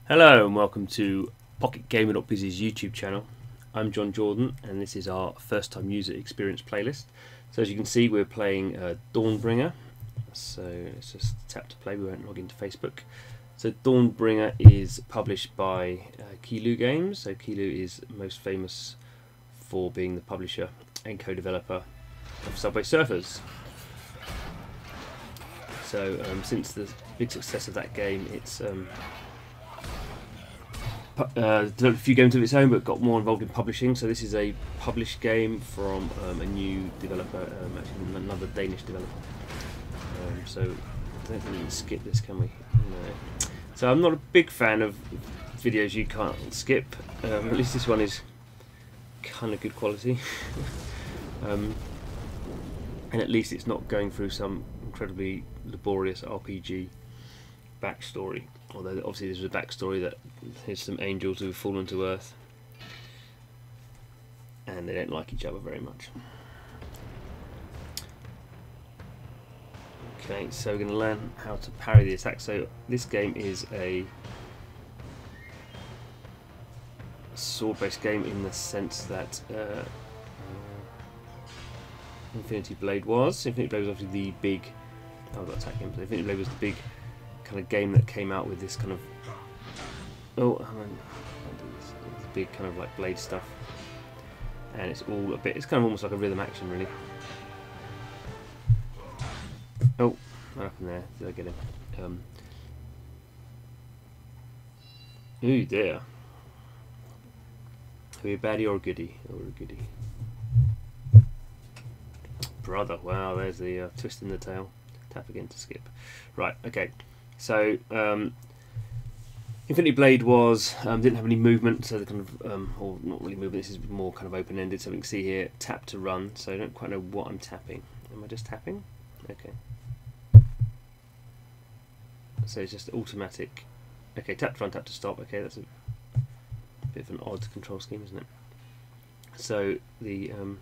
Hello and welcome to PocketGamer.biz's YouTube channel. I'm Jon Jordan and this is our first time user experience playlist. So as you can see we're playing Dawnbringer. So let's just tap to play, we won't log into Facebook. So Dawnbringer is published by Kiloo Games. So Kiloo is most famous for being the publisher and co-developer of Subway Surfers. So since the big success of that game, it's developed a few games of its own, but got more involved in publishing. So this is a published game from a new developer, actually another Danish developer. So I don't think we can skip this, can we? No. So I'm not a big fan of videos you can't skip. At least this one is kind of good quality, and at least it's not going through some incredibly laborious RPG backstory. Although obviously there's a backstory that there's some angels who've fallen to earth and they don't like each other very much. Okay, so we're going to learn how to parry the attack. So this game is a sword-based game in the sense that Infinity Blade was. Infinity Blade was obviously the big... Oh, I've got attack gameplay. Infinity Blade was the big kind of game that came out with this kind of... Oh, hang on. I'll do this. It's big kind of like blade stuff. And it's all a bit... It's kind of almost like a rhythm action, really. Oh, what happened there? Did I get him? Ooh, dear. Are we a baddie or a goodie? Or a goodie? Brother, wow, there's the twist in the tail. Tap again to skip. Right, okay. So, Infinity Blade was didn't have any movement, so the kind of or not really movement. This is more kind of open-ended. So we can see here, tap to run. So I don't quite know what I'm tapping. Am I just tapping? Okay. So it's just automatic. Okay, tap to run, tap to stop. Okay, that's a bit of an odd control scheme, isn't it? So the oh.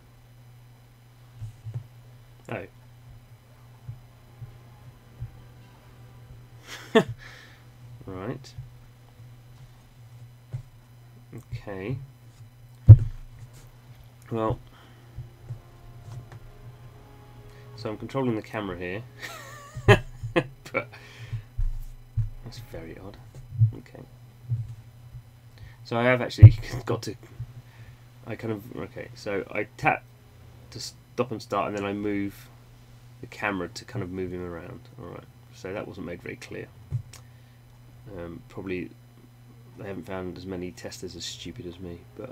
Right. Okay. Well, so I'm controlling the camera here, but that's very odd. Okay. So I have actually got to. Okay. So I tap to stop and start, and then I move the camera to kind of move him around. All right. So that wasn't made very clear. Probably they haven't found as many testers as stupid as me, but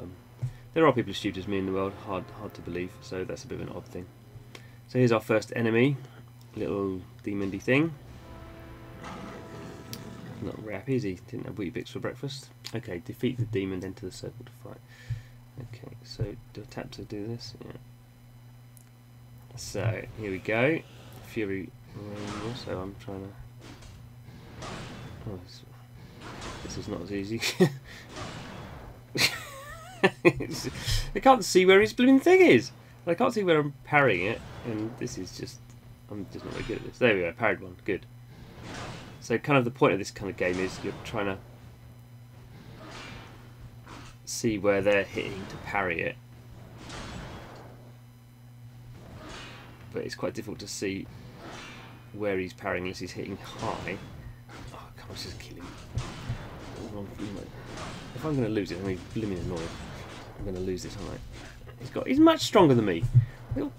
there are people as stupid as me in the world. Hard to believe. So that's a bit of an odd thing. So here's our first enemy, little demon-y thing. Not very happy, is he? Didn't have Weet-Bix for breakfast. Okay, defeat the demon, enter the circle to fight. Okay, so do I tap to do this? Yeah. So here we go. Fury. So I'm trying to. Oh, this is not as easy. I can't see where his blooming thing is. I can't see where I'm parrying it, and this is just. I'm just not very good at this. There we go, parried one. Good. So kind of the point of this kind of game is you're trying to see where they're hitting to parry it, but it's quite difficult to see where he's parrying unless he's hitting high. Oh, come on, let's just kill him. If I'm going to lose it, I'm going to be blooming annoyed. I'm going to lose this, aren't I? He's much stronger than me.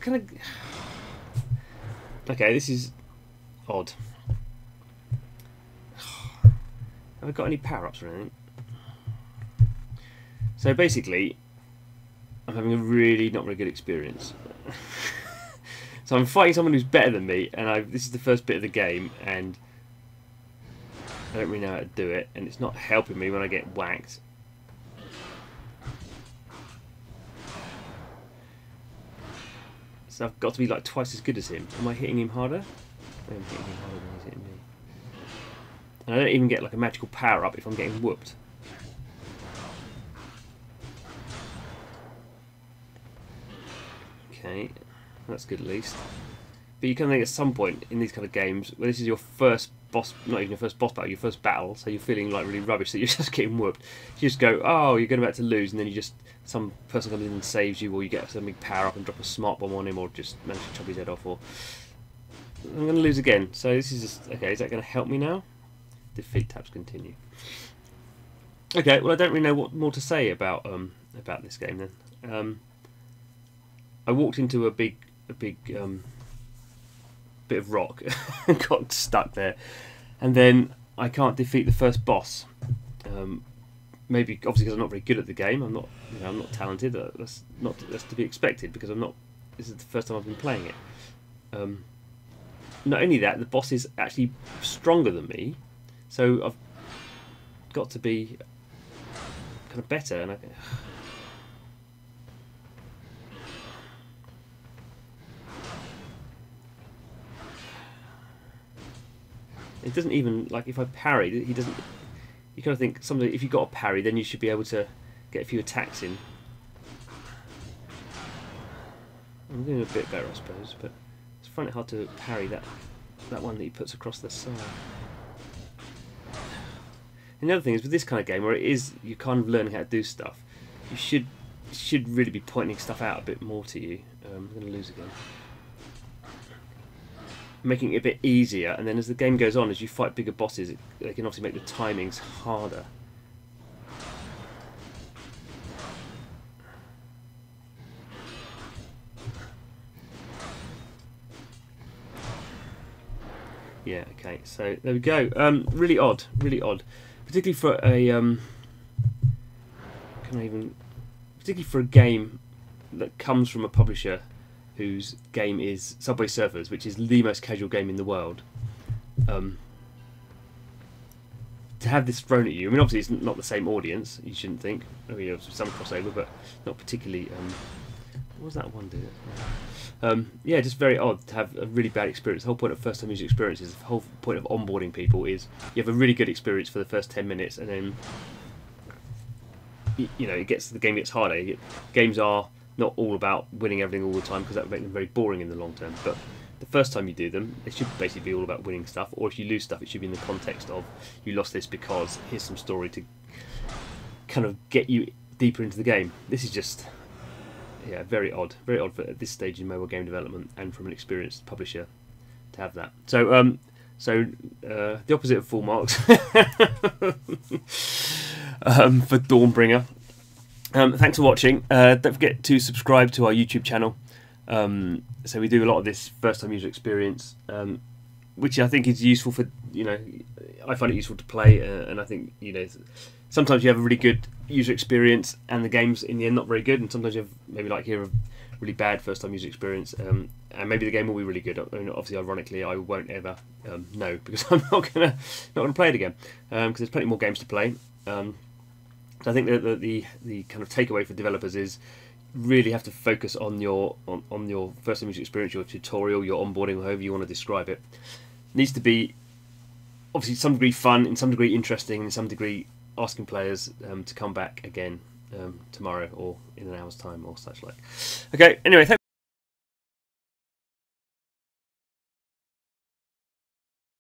Kind of. Okay, this is odd. Have I got any power-ups or anything? So basically, I'm having a really not very good experience. So I'm fighting someone who's better than me, and this is the first bit of the game, and I don't really know how to do it, and it's not helping me when I get whacked. So I've got to be like twice as good as him. Am I hitting him harder? I'm hitting him harder than he's hitting me. And I don't even get like a magical power-up if I'm getting whooped. Okay, that's good at least. But you kind of think at some point in these kind of games, where this is your first boss, not even your first boss battle, your first battle, so you're feeling like really rubbish, that you're just getting whooped. You just go, oh, you're going about to lose, and then some person comes in and saves you, or you get some big power up and drop a smart bomb on him, or just manage to chop his head off, or I'm going to lose again. So this is just, okay, is that going to help me now? Defeat tabs continue. Okay, well I don't really know what more to say about this game then. I walked into a big bit of rock and got stuck there, and then I can't defeat the first boss. Maybe obviously because I'm not very good at the game. I'm not talented. That's to be expected because this is the first time I've been playing it. Not only that, the boss is actually stronger than me, so I've got to be kind of better. And it doesn't even, like, if I parry, he doesn't. You kind of think something. If you got a parry, then you should be able to get a few attacks in. I'm doing a bit better, I suppose, but I find it hard to parry that one that he puts across the side. And the other thing is, with this kind of game, where it is you're kind of learning how to do stuff, you should really be pointing stuff out a bit more to you. I'm going to lose again. Making it a bit easier, and then as the game goes on, as you fight bigger bosses, they can obviously make the timings harder. Yeah, okay, so there we go. Really odd, particularly for a particularly for a game that comes from a publisher whose game is Subway Surfers, which is the most casual game in the world. To have this thrown at you, I mean, obviously it's not the same audience, you shouldn't think. I mean, there's some crossover, but not particularly. What was that one do? Yeah, just very odd to have a really bad experience. The whole point of first time user experiences, the whole point of onboarding people is you have a really good experience for the first 10 minutes, and then you know the game gets harder. Games are not all about winning everything all the time, because that would make them very boring in the long term. But the first time you do them, they should basically be all about winning stuff. Or if you lose stuff, it should be in the context of you lost this because here's some story to kind of get you deeper into the game. This is just, yeah, very odd for at this stage in mobile game development and from an experienced publisher to have that. So the opposite of full marks for Dawnbringer. Thanks for watching. Don't forget to subscribe to our YouTube channel. So we do a lot of this first time user experience, which I think is useful for, I find it useful to play, and I think, sometimes you have a really good user experience and the game's in the end not very good, and sometimes you have maybe like here a really bad first time user experience, and maybe the game will be really good. I mean, obviously, ironically, I won't ever know, because I'm not gonna play it again, because there's plenty more games to play. So I think that the kind of takeaway for developers is really have to focus on your first time user experience, your tutorial, your onboarding, however you want to describe it. It needs to be obviously to some degree fun, in some degree interesting, and in some degree asking players to come back again tomorrow or in an hour's time or such like. Okay, anyway, thanks.